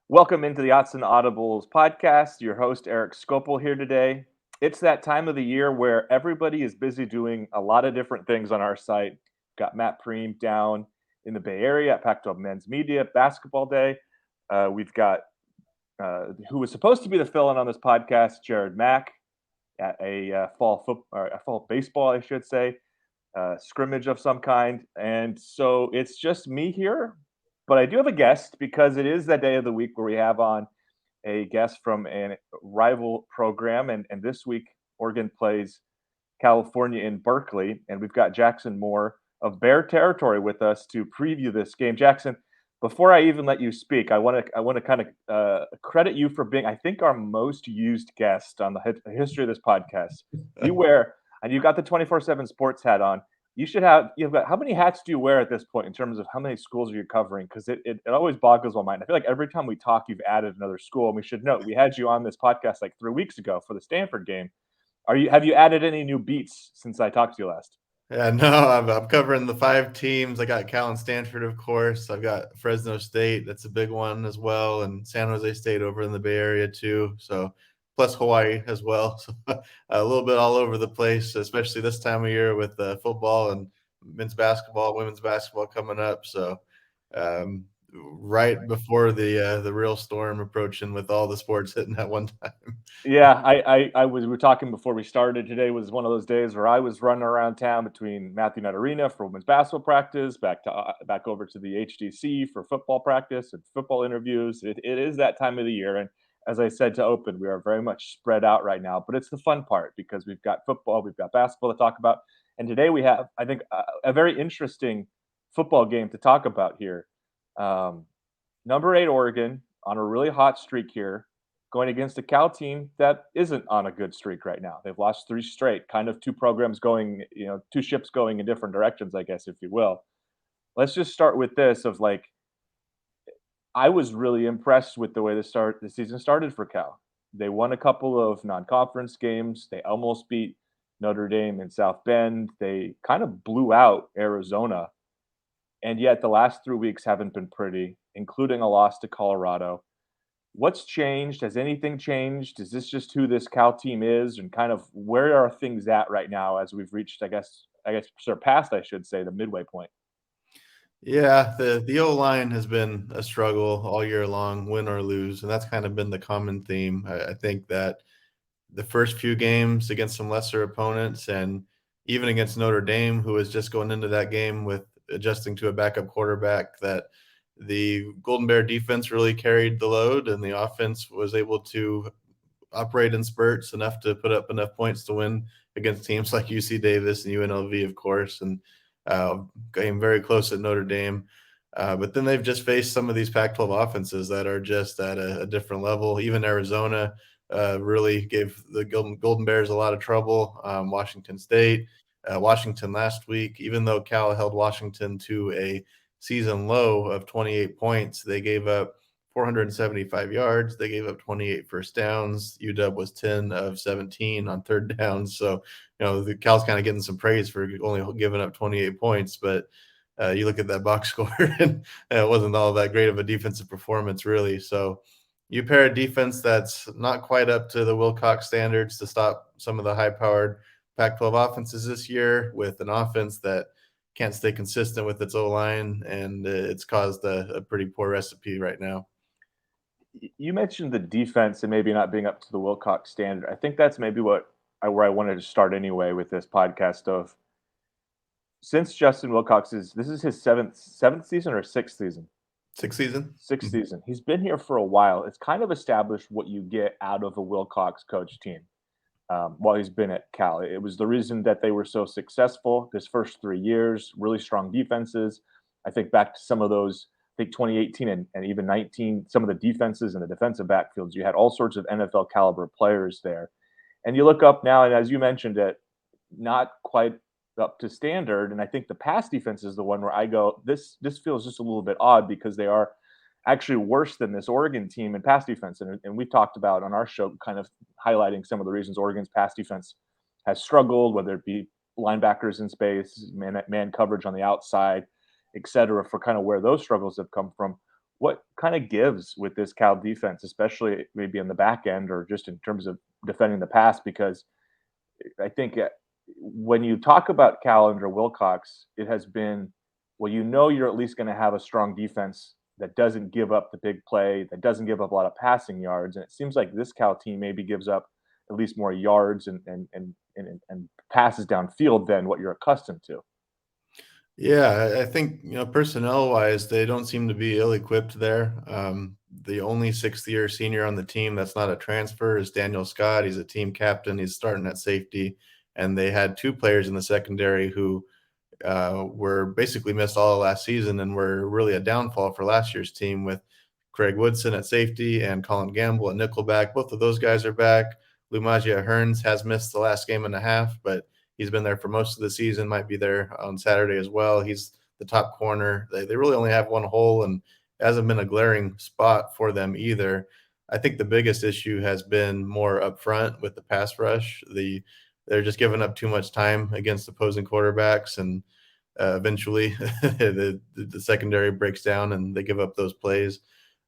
Welcome into the Odds and Audibles podcast. Your host, Eric Scopel, here today. It's that time of the year where everybody is busy doing a lot of different things on our site. Got Matt Preem down in the Bay Area at Pac-12 Men's Media Basketball Day. We've got who was supposed to be the fill-in on this podcast, Jared Mack, at a fall baseball, I should say, scrimmage of some kind. And so it's just me here, but I do have a guest because it is that day of the week where we have on a guest from a rival program. And this week, Oregon plays California in Berkeley. And we've got Jackson Moore of Bear Territory with us to preview this game. Jackson, before I even let you speak, I want to kind of credit you for being, I think, our most used guest on the history of this podcast. You wear, and you got the 24/7 sports hat on. You've got, how many hats do you wear at this point in terms of how many schools are you covering? Because it always boggles my mind. I feel like every time we talk, you've added another school. And we should note we had you on this podcast like 3 weeks ago for the Stanford game. Have you added any new beats since I talked to you last? Yeah, no, I'm covering the five teams. I got Cal and Stanford, of course. I've got Fresno State. That's a big one as well. And San Jose State over in the Bay Area too. So plus Hawaii as well. So a little bit all over the place, especially this time of year with football and men's basketball, women's basketball coming up. So um, right before the real storm approaching with all the sports hitting at one time. Yeah, we were talking before we started. Today was one of those days where I was running around town between Matthew Knight Arena for women's basketball practice, back over to the HDC for football practice and football interviews. It is that time of the year, and as I said to open, we are very much spread out right now. But it's the fun part because we've got football, we've got basketball to talk about, and today we have, I think, a very interesting football game to talk about here. Um, Number 8 Oregon on a really hot streak here, going against a Cal team that isn't on a good streak right now. They've lost 3 straight, kind of 2 programs going, 2 ships going in different directions, I guess, if you will. Let's just start with this of, like, I was really impressed with the way the season started for Cal. They won a couple of non-conference games. They almost beat Notre Dame in South Bend. They kind of blew out Arizona, and yet the last 3 weeks haven't been pretty, including a loss to Colorado. What's changed? Has anything changed? Is this just who this Cal team is, and kind of where are things at right now as we've reached, I guess surpassed, I should say, the midway point? Yeah, the O line has been a struggle all year long, win or lose, and that's kind of been the common theme. I think that the first few games against some lesser opponents, and even against Notre Dame, who was just going into that game with adjusting to a backup quarterback, that the Golden Bear defense really carried the load, and the offense was able to operate in spurts enough to put up enough points to win against teams like UC Davis and UNLV, of course, and came very close at Notre Dame. But then they've just faced some of these Pac-12 offenses that are just at a different level. Even Arizona really gave the Golden Bears a lot of trouble. Washington State, Washington last week, even though Cal held Washington to a season low of 28 points, they gave up 475 yards. They gave up 28 first downs. UW was 10 of 17 on third downs. So, the Cal's kind of getting some praise for only giving up 28 points, but you look at that box score and it wasn't all that great of a defensive performance, really. So you pair a defense that's not quite up to the Wilcox standards to stop some of the high-powered Pac-12 offenses this year with an offense that can't stay consistent with its O-line, and it's caused a pretty poor recipe right now. You mentioned the defense and maybe not being up to the Wilcox standard. I think that's maybe where I wanted to start anyway with this podcast of, since Justin Wilcox this is his seventh season or sixth season? Sixth season? Sixth Mhm. season. He's been here for a while. It's kind of established what you get out of a Wilcox coach team. While he's been at Cal. It was the reason that they were so successful his first 3 years, really strong defenses. I think back to some of those, I think 2018 and even 19, some of the defenses and the defensive backfields, you had all sorts of NFL caliber players there. And you look up now, and as you mentioned it, not quite up to standard. And I think the pass defense is the one where I go, this feels just a little bit odd because they are actually worse than this Oregon team in pass defense. And we've talked about on our show, kind of highlighting some of the reasons Oregon's pass defense has struggled, whether it be linebackers in space, man coverage on the outside, et cetera, for kind of where those struggles have come from. what kind of gives with this Cal defense, especially maybe in the back end or just in terms of defending the pass? Because I think when you talk about Cal under Wilcox, it has been, well, you're at least going to have a strong defense that doesn't give up the big play, that doesn't give up a lot of passing yards. And it seems like this Cal team maybe gives up at least more yards and passes downfield than what you're accustomed to. Yeah, I think, personnel wise, they don't seem to be ill equipped there. The only sixth year senior on the team that's not a transfer is Daniel Scott. He's a team captain. He's starting at safety. And they had two players in the secondary who were basically missed all of last season and were really a downfall for last year's team, with Craig Woodson at safety and Colin Gamble at nickelback. Both of those guys are back. Lumagia Hearns has missed the last game and a half, but he's been there for most of the season, might be there on Saturday as well. He's the top corner. They really only have one hole, and it hasn't been a glaring spot for them either. I think the biggest issue has been more up front with the pass rush. They're just giving up too much time against opposing quarterbacks, and eventually the secondary breaks down and they give up those plays.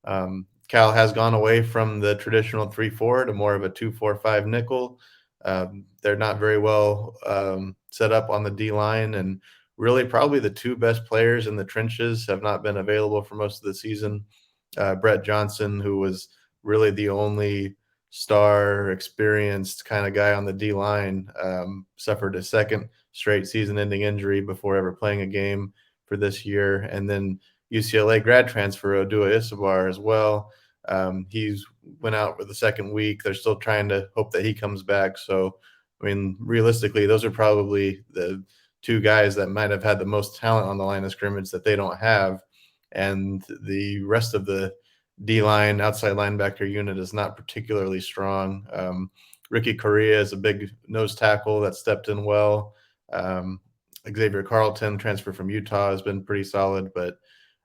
Cal has gone away from the traditional 3-4 to more of a 2-4-5 nickel. They're not very well set up on the D line, and really probably the two best players in the trenches have not been available for most of the season. Brett Johnson, who was really the only star, experienced kind of guy on the D line, suffered a second straight season-ending injury before ever playing a game for this year. And then UCLA grad transfer Odua Isabar as well. He's went out for the second week. They're still trying to hope that he comes back. So, I mean, realistically, those are probably the two guys that might have had the most talent on the line of scrimmage that they don't have. And the rest of the D-line, outside linebacker unit is not particularly strong. Ricky Correa is a big nose tackle that stepped in well. Xavier Carlton, transfer from Utah, has been pretty solid, but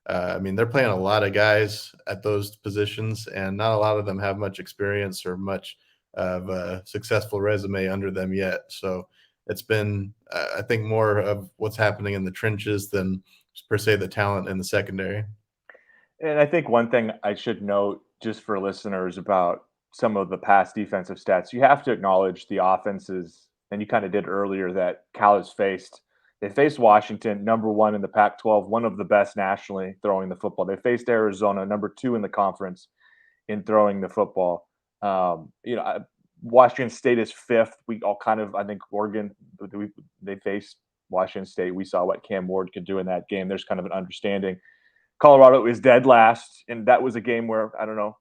I mean, they're playing a lot of guys at those positions, and not a lot of them have much experience or much of a successful resume under them yet. So it's been, I think, more of what's happening in the trenches than per se the talent in the secondary. And I think one thing I should note just for listeners about some of the past defensive stats, you have to acknowledge the offenses, and you kind of did earlier, that Cal has faced. They faced Washington, number one in the Pac 12, one of the best nationally throwing the football. They faced Arizona, number two in the conference in throwing the football. Washington State is fifth. We all kind of, I think, Oregon, they faced Washington State. We saw what Cam Ward could do in that game. There's kind of an understanding. Colorado is dead last, and that was a game where I don't know.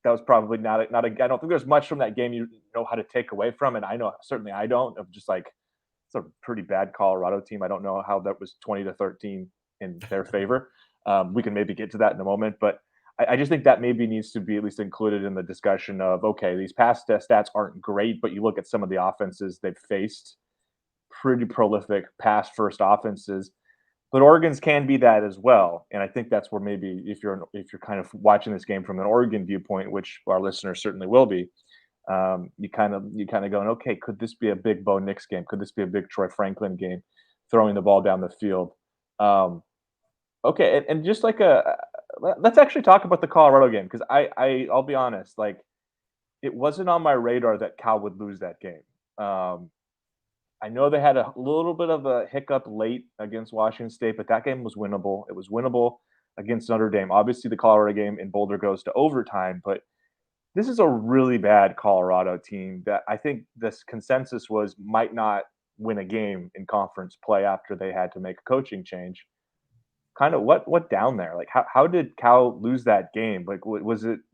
That was probably not a. I don't think there's much from that game you know how to take away from it. I know certainly I don't. Of just like it's a pretty bad Colorado team. I don't know how that was 20-13 in their favor. We can maybe get to that in a moment, but I just think that maybe needs to be at least included in the discussion of okay, these past stats aren't great, but you look at some of the offenses they've faced, pretty prolific pass first offenses. But Oregon's can be that as well, and I think that's where maybe if you're kind of watching this game from an Oregon viewpoint, which our listeners certainly will be, you kind of going, okay, could this be a big Bo Nix game? Could this be a big Troy Franklin game, throwing the ball down the field? Okay, and just like let's actually talk about the Colorado game because I'll be honest, like it wasn't on my radar that Cal would lose that game. I know they had a little bit of a hiccup late against Washington State, but that game was winnable. It was winnable against Notre Dame. Obviously, the Colorado game in Boulder goes to overtime, but this is a really bad Colorado team that I think this consensus was might not win a game in conference play after they had to make a coaching change. Kind of what down there? Like how did Cal lose that game? Like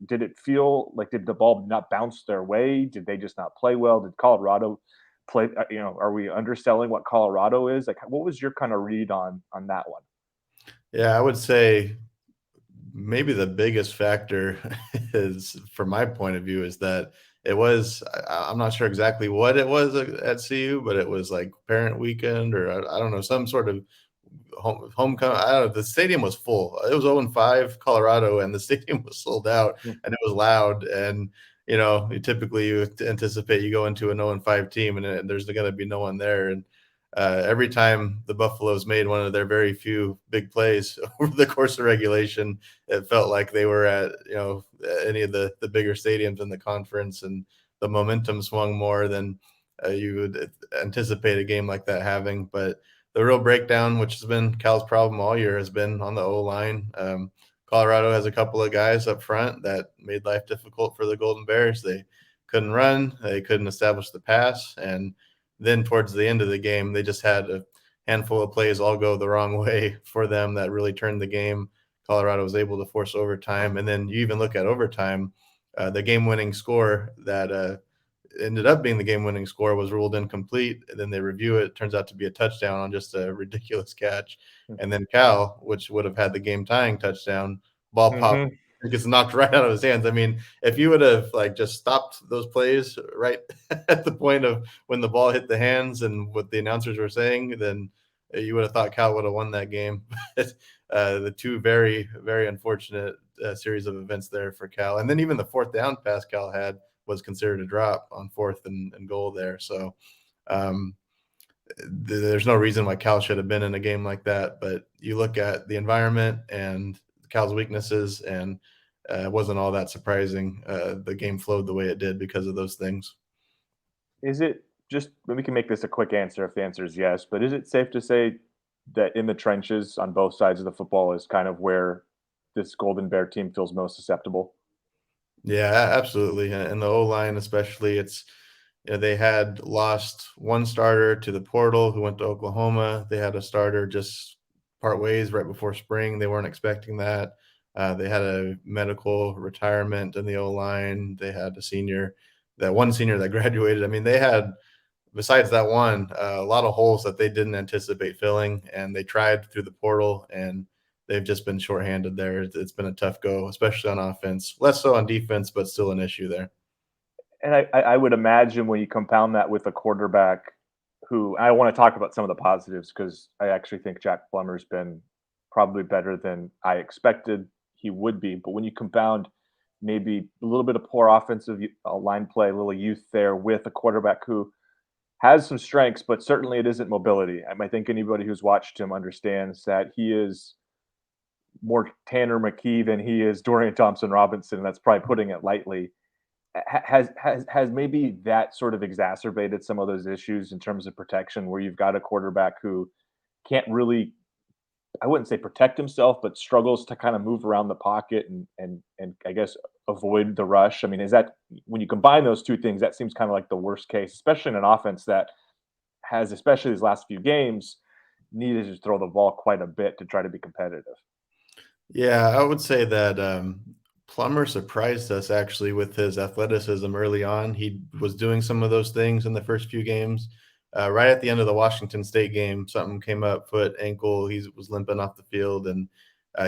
did it feel like did the ball not bounce their way? Did they just not play well? Did Colorado play are we underselling what Colorado is? Like what was your kind of read on that one? Yeah, I would say maybe the biggest factor is, from my point of view, is that I'm not sure exactly what it was at CU, but it was like parent weekend or I don't know, some sort of homecoming. I don't know. The stadium was full. It was 0-5 Colorado, and the stadium was sold out, and it was loud. And you typically you anticipate you go into an 0-5 team, and there's going to be no one there. And every time the Buffaloes made one of their very few big plays over the course of regulation, it felt like they were at any of the bigger stadiums in the conference, and the momentum swung more than you would anticipate a game like that having. But the real breakdown, which has been Cal's problem all year, has been on the O line. Colorado has a couple of guys up front that made life difficult for the Golden Bears. They couldn't run, they couldn't establish the pass, and then towards the end of the game, they just had a handful of plays all go the wrong way for them that really turned the game. Colorado was able to force overtime, and then you even look at overtime, the game-winning score that ended up being the game-winning score was ruled incomplete. And then they review it. It turns out to be a touchdown on just a ridiculous catch. And then Cal, which would have had the game-tying touchdown, ball pop Mhm. gets knocked right out of his hands. I mean, if you would have just stopped those plays right at the point of when the ball hit the hands and what the announcers were saying, then you would have thought Cal would have won that game. The two very, very unfortunate series of events there for Cal. And then even the fourth down pass Cal had was considered a drop on fourth and goal there. So um, there's no reason why Cal should have been in a game like that. But you look at the environment and Cal's weaknesses, and it wasn't all that surprising. The game flowed the way it did because of those things. Is it just we can make this a quick answer if the answer is yes, but is it safe to say that in the trenches on both sides of the football is kind of where this Golden Bear team feels most susceptible? Yeah, absolutely. And the O line, especially, they had lost one starter to the portal who went to Oklahoma. They had a starter just part ways right before spring. They weren't expecting that. They had a medical retirement in the O line. They had that one senior that graduated. I mean, they had, besides that one, a lot of holes that they didn't anticipate filling, and they tried through the portal, and they've just been shorthanded there. It's been a tough go, especially on offense. Less so on defense, but still an issue there. And I would imagine when you compound that with a quarterback who I want to talk about some of the positives because I actually think Jack Plummer's been probably better than I expected he would be. But when you compound maybe a little bit of poor offensive line play, a little youth there with a quarterback who has some strengths, but certainly it isn't mobility. I think anybody who's watched him understands that he is more Tanner McKee than he is Dorian Thompson Robinson. That's probably putting it lightly. Has maybe that sort of exacerbated some of those issues in terms of protection, where you've got a quarterback who can't really, I wouldn't say protect himself, but struggles to kind of move around the pocket and I guess avoid the rush. I mean, is that when you combine those two things, that seems kind of like the worst case, especially in an offense that has, especially these last few games, needed to throw the ball quite a bit to try to be competitive. Yeah, I would say that Plummer surprised us actually with his athleticism early on. He was doing some of those things in the first few games. Right at the end of the Washington State game, something came up, foot, ankle. He was limping off the field, and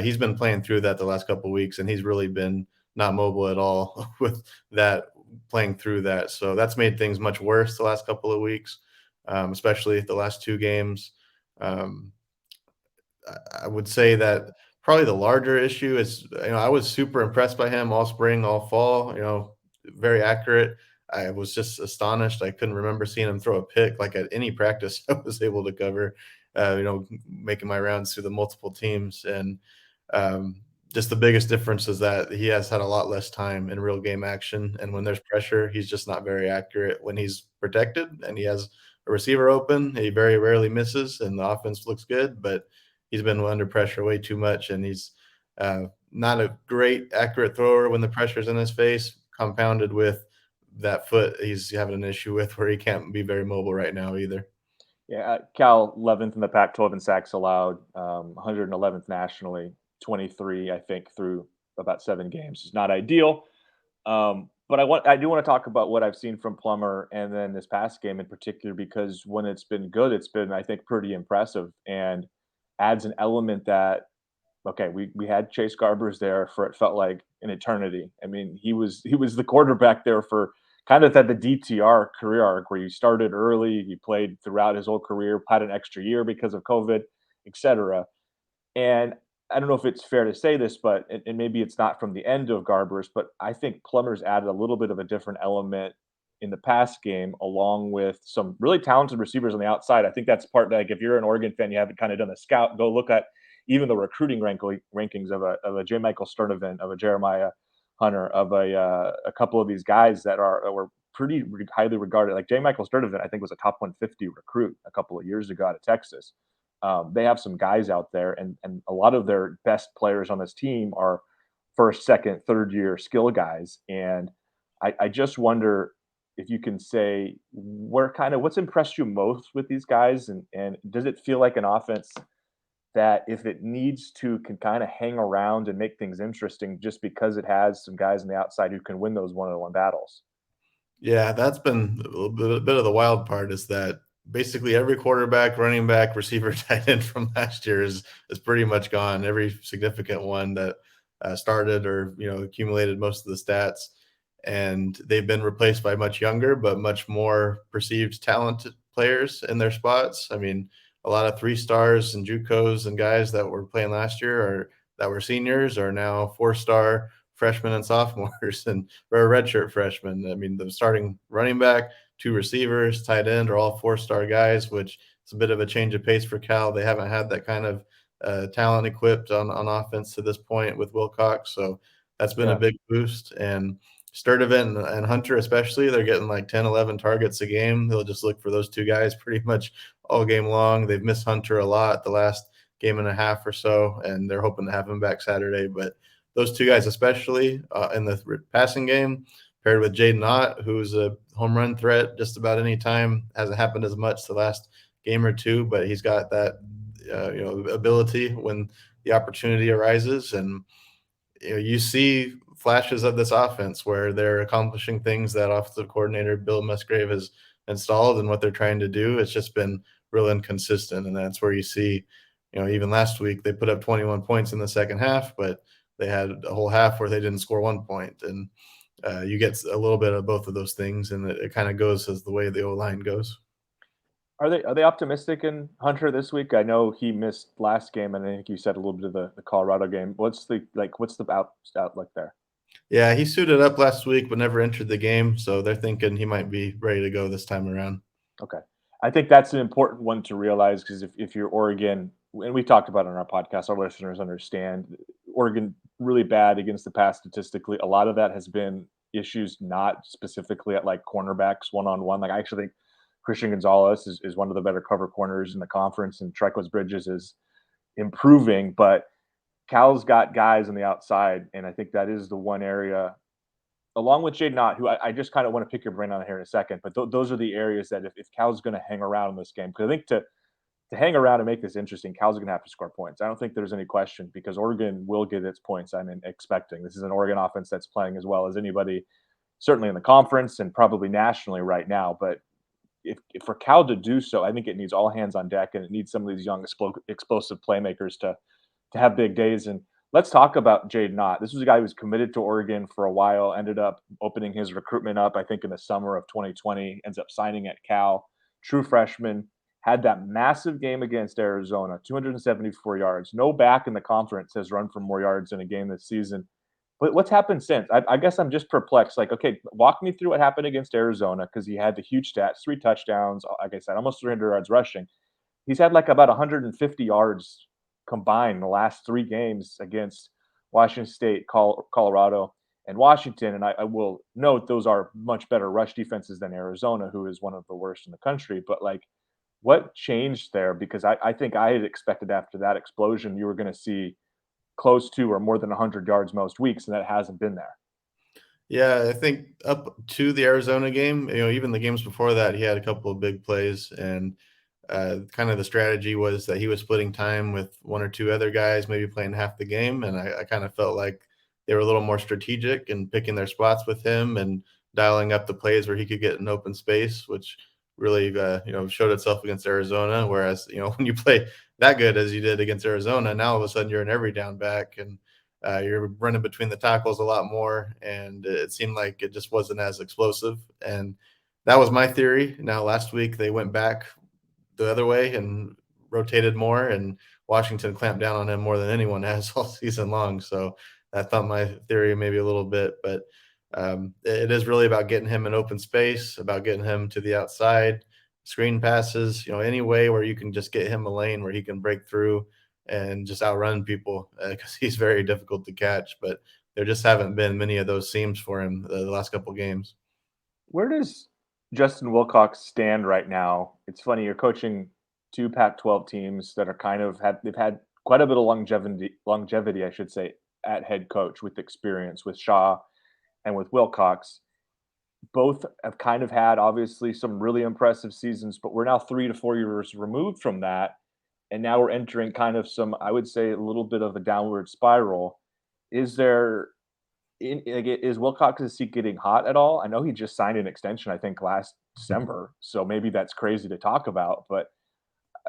he's been playing through that the last couple of weeks, and he's really been not mobile at all with that playing through that. So that's made things much worse the last couple of weeks, especially the last two games. Um, I would say that probably the larger issue is, I was super impressed by him all spring, all fall, very accurate. I was just astonished. I couldn't remember seeing him throw a pick like at any practice I was able to cover, making my rounds through the multiple teams. And just the biggest difference is that he has had a lot less time in real game action. And when there's pressure, he's just not very accurate. When he's protected and he has a receiver open, he very rarely misses and the offense looks good, but he's been under pressure way too much, and he's not a great accurate thrower when the pressure's in his face, compounded with that foot he's having an issue with where he can't be very mobile right now either. Yeah, Cal 11th in the Pac-12 in sacks allowed, 111th nationally, 23, I think, through about 7 games. It's not ideal, but I do want to talk about what I've seen from Plummer, and then this past game in particular, because when it's been good, it's been, I think, pretty impressive and adds an element that, okay, we had Chase Garbers there for, it felt like, an eternity. I mean, he was the quarterback there for kind of at the DTR career arc where you started early, he played throughout his whole career, had an extra year because of COVID, etc. And I don't know if it's fair to say this, but and maybe it's not from the end of Garbers, but I think Plummer's added a little bit of a different element in the pass game, along with some really talented receivers on the outside. I think that's part, like, if you're an Oregon fan, you haven't kind of done a scout, go look at even the recruiting rankings of a J. Michael Sturdivant, of a Jeremiah Hunter, of a couple of these guys that were pretty highly regarded. Like J. Michael Sturdivant, I think was a top 150 recruit a couple of years ago out of Texas. They have some guys out there, and a lot of their best players on this team are first, second, third year skill guys. And I just wonder if you can say where kind of what's impressed you most with these guys, and does it feel like an offense that if it needs to can kind of hang around and make things interesting just because it has some guys on the outside who can win those one-on-one battles? Yeah, that's been a little bit of the wild part is that basically every quarterback, running back, receiver, tight end from last year is pretty much gone. Every significant one that started or accumulated most of the stats, and they've been replaced by much younger but much more perceived talented players in their spots. I mean, a lot of 3 stars and JUCOs and guys that were playing last year or that were seniors are now 4-star freshmen and sophomores and or redshirt freshmen. I mean, the starting running back, 2 receivers, tight end are all 4-star guys, which is a bit of a change of pace for Cal. They haven't had that kind of talent equipped on offense to this point with Wilcox, so that's been a Yeah. big boost. And Sturdivant and Hunter, especially, they're getting like 10, 11 targets a game. They'll just look for those 2 guys pretty much all game long. They've missed Hunter a lot the last game and a half or so, and they're hoping to have him back Saturday. But those 2 guys, especially in the passing game, paired with Jaden Ott, who's a home run threat just about any time. Hasn't happened as much the last game or two, but he's got that ability when the opportunity arises. And you see flashes of this offense where they're accomplishing things that offensive coordinator Bill Musgrave has installed and what they're trying to do. It's just been real inconsistent, and that's where you see, even last week they put up 21 points in the second half, but they had a whole half where they didn't score 1 point, and you get a little bit of both of those things, and it kind of goes as the way the O line goes. Are they optimistic in Hunter this week? I know he missed last game, and I think you said a little bit of the Colorado game. What's the outlook there? Yeah, he suited up last week but never entered the game, so they're thinking he might be ready to go this time around. Okay. I think that's an important one to realize because if you're Oregon, and we talked about it on our podcast, our listeners understand Oregon really bad against the pass statistically. A lot of that has been issues not specifically at like cornerbacks one on one. Like I actually think Christian Gonzalez is one of the better cover corners in the conference, and Trequez Bridges is improving, but Cal's got guys on the outside, and I think that is the one area along with Jade Knott, who I just kind of want to pick your brain on here in a second, but those are the areas that if Cal's going to hang around in this game, because I think to hang around and make this interesting, Cal's going to have to score points. I don't think there's any question because Oregon will get its points. I'm expecting this is an Oregon offense that's playing as well as anybody, certainly in the conference and probably nationally right now. But if for Cal to do so, I think it needs all hands on deck, and it needs some of these young explosive playmakers to have big days. And let's talk about Jade Knott. This was a guy who was committed to Oregon for a while, ended up opening his recruitment up, I think, in the summer of 2020, ends up signing at Cal. True freshman, had that massive game against Arizona, 274 yards. No back in the conference has run for more yards in a game this season. But what's happened since? I guess I'm just perplexed. Like, okay, walk me through what happened against Arizona because he had the huge stats, 3 touchdowns, like I said, almost 300 yards rushing. He's had like about 150 yards combined in the last 3 games against Washington State, Colorado, and Washington. And I will note those are much better rush defenses than Arizona, who is one of the worst in the country. But like, what changed there? Because I think I had expected after that explosion, you were going to see close to or more than 100 yards most weeks, and that hasn't been there. Yeah, I think up to the Arizona game, even the games before that, he had a couple of big plays, and kind of the strategy was that he was splitting time with 1 or 2 other guys, maybe playing half the game, and I kind of felt like they were a little more strategic and picking their spots with him and dialing up the plays where he could get an open space, which really showed itself against Arizona. Whereas when you play that good as you did against Arizona, now all of a sudden you're an every down back and you're running between the tackles a lot more, and it seemed like it just wasn't as explosive. And that was my theory. Now, last week they went back the other way and rotated more, and Washington clamped down on him more than anyone has all season long. So that thumped my theory maybe a little bit, but It is really about getting him in open space, about getting him to the outside, screen passes, any way where you can just get him a lane where he can break through and just outrun people because he's very difficult to catch. But there just haven't been many of those seams for him the last couple games. Where does Justin Wilcox stand right now? It's funny, you're coaching two Pac-12 teams that are they've had quite a bit of longevity, I should say, at head coach with experience with Shaw and with Wilcox. Both have kind of had obviously some really impressive seasons, but we're now 3 to 4 years removed from that, and now we're entering kind of some, I would say, a little bit of a downward spiral. Is there is Wilcox's seat getting hot at all? I know he just signed an extension, I think, last December, so maybe that's crazy to talk about. But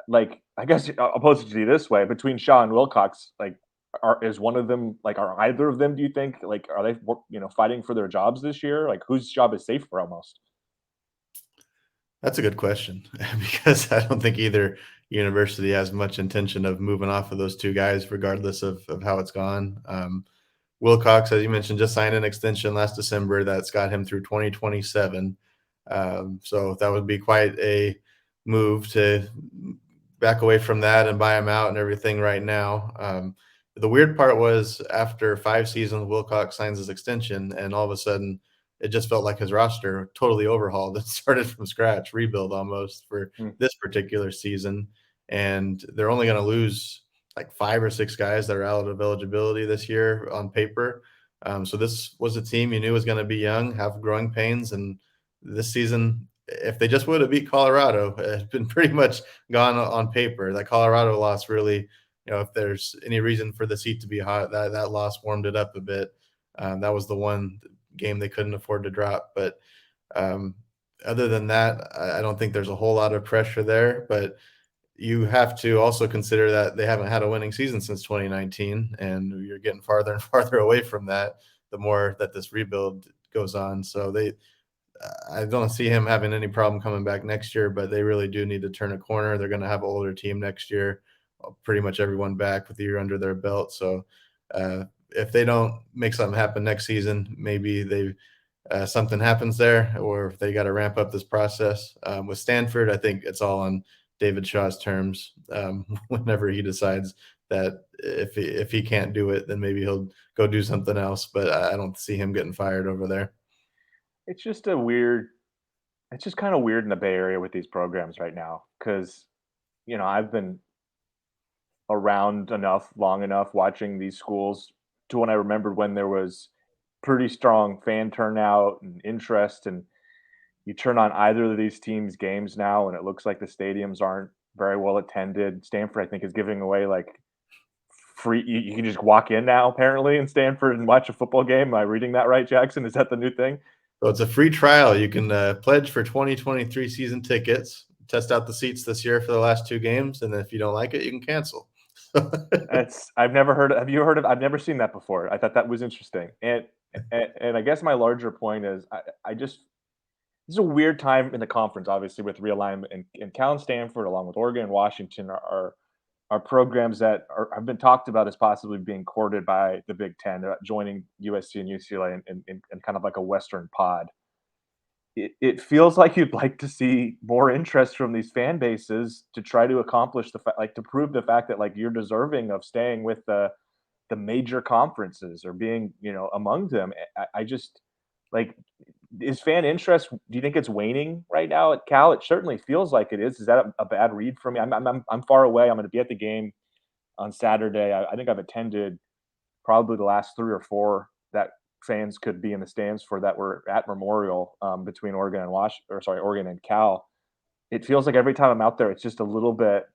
like, I guess I'll pose it to you this way: between Shaw and Wilcox, like, is one of them like are either of them? Do you think like are they fighting for their jobs this year? Like, whose job is safer almost? That's a good question because I don't think either university has much intention of moving off of those two guys, regardless of how it's gone. Wilcox, as you mentioned, just signed an extension last December that's got him through 2027. So that would be quite a move to back away from that and buy him out and everything right now. The weird part was after 5 seasons, Wilcox signs his extension, and all of a sudden, it just felt like his roster totally overhauled and started from scratch, rebuild almost for Hmm. this particular season. And they're only going to lose like 5 or 6 guys that are out of eligibility this year on paper. So this was a team you knew was going to be young, have growing pains, and this season, if they just would have beat Colorado, it's been pretty much gone on paper. That Colorado loss really, if there's any reason for the seat to be hot, that loss warmed it up a bit. That was the one game they couldn't afford to drop. But um, other than that, I don't think there's a whole lot of pressure there. But you have to also consider that they haven't had a winning season since 2019, and you're getting farther and farther away from that the more that this rebuild goes on. So I don't see him having any problem coming back next year, but they really do need to turn a corner. They're going to have an older team next year, pretty much everyone back with a year under their belt. So if they don't make something happen next season, maybe something happens there, or if they got to ramp up this process. With Stanford, I think it's all on David Shaw's terms. Whenever he decides that if he can't do it, then maybe he'll go do something else. But I don't see him getting fired over there. It's just a weird. It's just kind of weird in the Bay Area with these programs right now because I've been around enough, long enough, watching these schools to when I remembered when there was pretty strong fan turnout and interest. And you turn on either of these teams' games now, and it looks like the stadiums aren't very well attended. Stanford, I think, is giving away like free. You can just walk in now, apparently, in Stanford and watch a football game. Am I reading that right, Jackson? Is that the new thing? So it's a free trial. You can pledge for 2023 season tickets, test out the seats this year for the last 2 games, and then if you don't like it, you can cancel. It's I've never heard. Have you heard of? I've never seen that before. I thought that was interesting. And I guess my larger point is I just this is a weird time in the conference, obviously, with realignment and Cal and Stanford, along with Oregon and Washington, are programs that have been talked about as possibly being courted by the Big Ten, joining USC and UCLA in kind of like a Western pod. It feels like you'd like to see more interest from these fan bases to try to accomplish like to prove the fact that like you're deserving of staying with the major conferences or being among them. I just like is fan interest. Do you think it's waning right now at Cal? It certainly feels like it is. Is that a bad read for me? I'm far away. I'm going to be at the game on Saturday. I think I've attended probably the last 3 or 4 that fans could be in the stands for that were at Memorial between Oregon and Oregon and Cal. It feels like every time I'm out there, it's just a little bit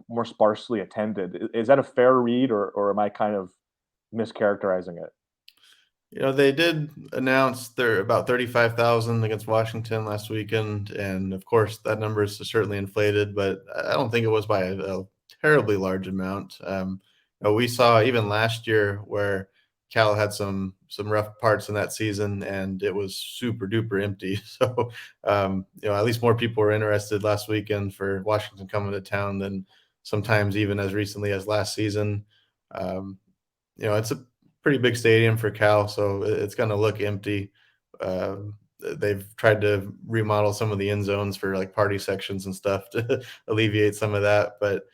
more sparsely attended. Is that a fair read, or am I kind of mischaracterizing it? They did announce they're about 35,000 against Washington last weekend, and of course that number is certainly inflated, but I don't think it was by a terribly large amount. We saw even last year where Cal had some rough parts in that season, and it was super duper empty. So, at least more people were interested last weekend for Washington coming to town than sometimes even as recently as last season. It's pretty big stadium for Cal, so it's going to look empty. They've tried to remodel some of the end zones for like party sections and stuff to alleviate some of that. But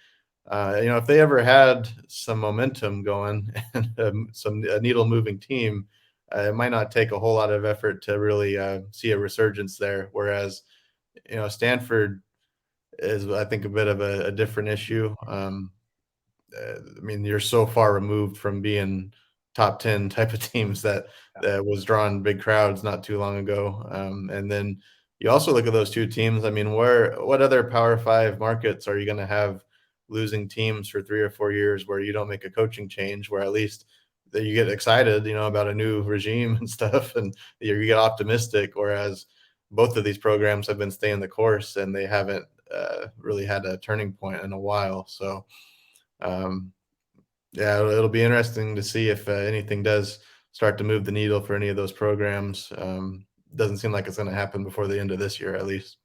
if they ever had some momentum going and a needle moving team, it might not take a whole lot of effort to really see a resurgence there. Whereas, Stanford is, I think, a bit of a different issue. I mean, you're so far removed from being top 10 type of teams that was drawing big crowds not too long ago. And then you also look at those two teams. I mean, what other Power Five markets are you going to have losing teams for 3 or 4 years where you don't make a coaching change, where at least that you get excited, about a new regime and stuff, and you get optimistic. Whereas both of these programs have been staying the course and they haven't really had a turning point in a while. So, um, yeah, it'll be interesting to see if anything does start to move the needle for any of those programs. Doesn't seem like it's going to happen before the end of this year, at least.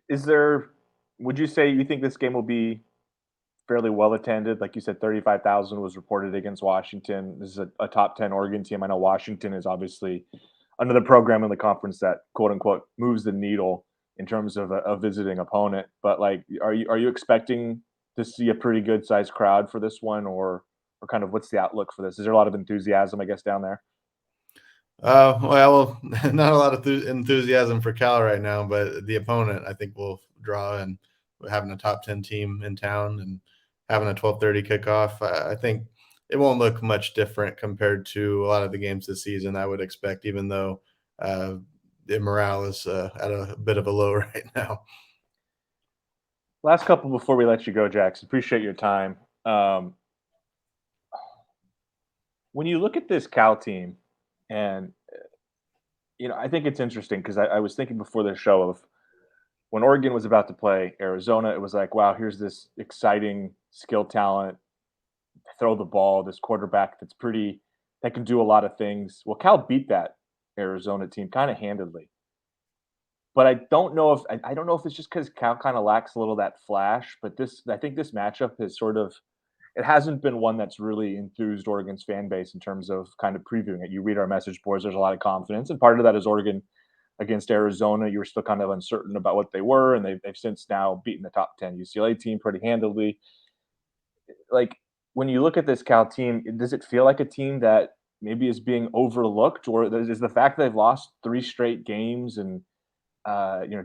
Is there? Would you say you think this game will be fairly well attended? Like you said, 35,000 was reported against Washington. This is a top 10 Oregon team. I know Washington is obviously another program in the conference that quote unquote moves the needle in terms of a visiting opponent. But like, are you expecting to see a pretty good sized crowd for this one, or kind of what's the outlook for this? Is there a lot of enthusiasm, I guess, down there? Well, not a lot of enthusiasm for Cal right now, but the opponent I think will draw, and having a top 10 team in town and having a 12:30 kickoff, I think it won't look much different compared to a lot of the games this season. I would expect, even though the morale is at a bit of a low right now. Last couple before we let you go, Jackson. Appreciate your time. Um, when you look at this Cal team, and I think it's interesting because I was thinking before the show of when Oregon was about to play Arizona, it was like, wow, here's this exciting skill talent, throw the ball, this quarterback that can do a lot of things. Well, Cal beat that Arizona team kind of handedly. But I don't know if it's just because Cal kind of lacks a little that flash. But I think this matchup is sort of it hasn't been one that's really enthused Oregon's fan base in terms of kind of previewing it. You read our message boards, there's a lot of confidence, and part of that is Oregon against Arizona. You were still kind of uncertain about what they were, and they've since now beaten the top 10 UCLA team pretty handily. Like when you look at this Cal team, does it feel like a team that maybe is being overlooked, or is the fact that they've lost three straight games and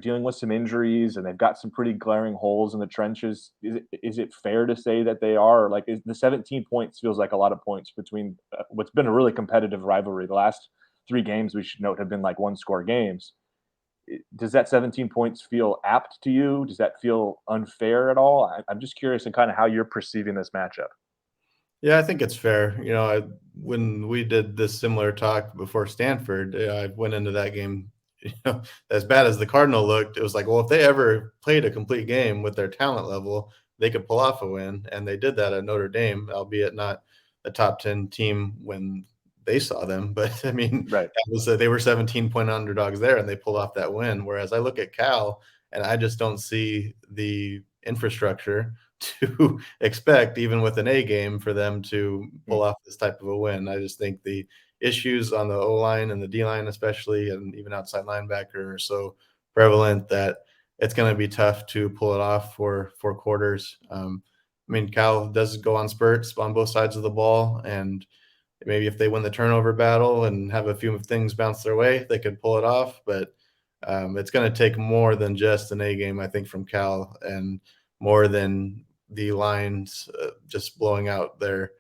dealing with some injuries and they've got some pretty glaring holes in the trenches? Is it fair to say that they are like the 17 points feels like a lot of points between what's been a really competitive rivalry? The last three games we should note have been like one score games. Does that 17 points feel apt to you? Does that feel unfair at all? I'm just curious in kind of how you're perceiving this matchup. Yeah, I think it's fair. When we did this similar talk before Stanford, I went into that game, as bad as the Cardinal looked, it was like, well, if they ever played a complete game with their talent level, they could pull off a win. And they did that at Notre Dame, albeit not a top 10 team when they saw them. But I mean, Right. they were 17-point underdogs there and they pulled off that win. Whereas I look at Cal and I just don't see the infrastructure to expect, even with an A game, for them to pull off this type of a win. I just think the issues on the O line and the D line, especially, and even outside linebacker, are so prevalent that it's going to be tough to pull it off for 4 quarters. I mean, Cal does go on spurts on both sides of the ball, and maybe if they win the turnover battle and have a few things bounce their way, they could pull it off. But it's going to take more than just an A game, I think, from Cal, and more than the lines just blowing out their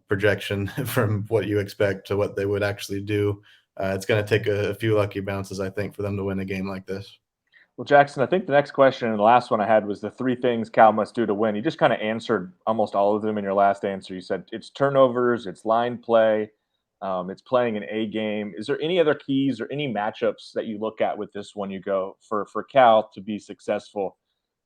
projection from what you expect to what they would actually do. It's going to take a few lucky bounces, I think, for them to win a game like this. Well, Jackson, I think the next question and the last one I had was the three things Cal must do to win. You just kind of answered almost all of them in your last answer. You said it's turnovers, it's line play, it's playing an A game. Is there any other keys or any matchups that you look at with this one? You go for Cal to be successful,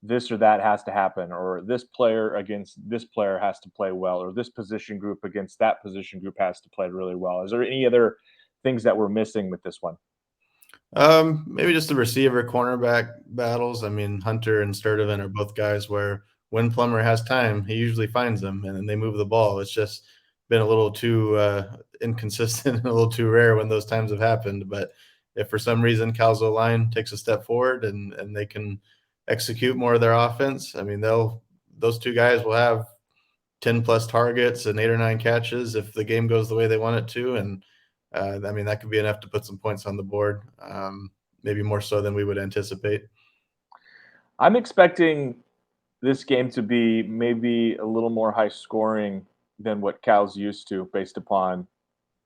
this or that has to happen, or this player against this player has to play well, or this position group against that position group has to play really well. Is there any other things that we're missing with this one? Maybe just the receiver cornerback battles. I mean, Hunter and Sturdivant are both guys where when Plummer has time, he usually finds them and then they move the ball. It's just been a little too inconsistent and a little too rare when those times have happened. But if for some reason Cal's O-line takes a step forward and they can execute more of their offense, I mean, those two guys will have 10 plus targets and 8 or 9 catches if the game goes the way they want it to. And I mean, that could be enough to put some points on the board, maybe more so than we would anticipate. I'm expecting this game to be maybe a little more high scoring than what Cal's used to, based upon,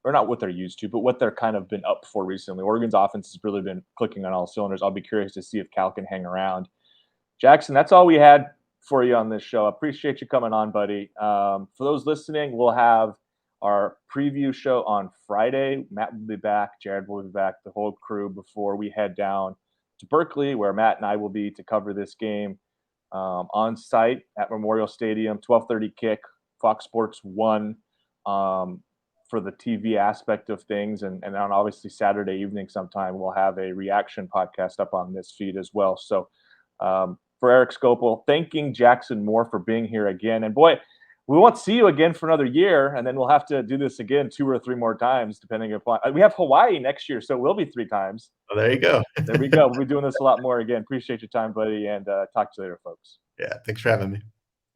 or not what they're used to, but what they're kind of been up for recently. Oregon's offense has really been clicking on all cylinders. I'll be curious to see if Cal can hang around. Jackson, that's all we had for you on this show. I appreciate you coming on, buddy. For those listening, we'll have our preview show on Friday. Matt will be back. Jared will be back. The whole crew before we head down to Berkeley, where Matt and I will be to cover this game on site at Memorial Stadium. 12:30 kick. Fox Sports 1 for the TV aspect of things, and on obviously Saturday evening sometime we'll have a reaction podcast up on this feed as well. So. For Eric Skopil, thanking Jackson Moore for being here again. And boy, we won't see you again for another year, and then we'll have to do this again 2 or 3 more times, depending upon. We have Hawaii next year, so it will be 3 times. Oh, there you go. There we go. We'll be doing this a lot more again. Appreciate your time, buddy, and talk to you later, folks. Yeah, thanks for having me.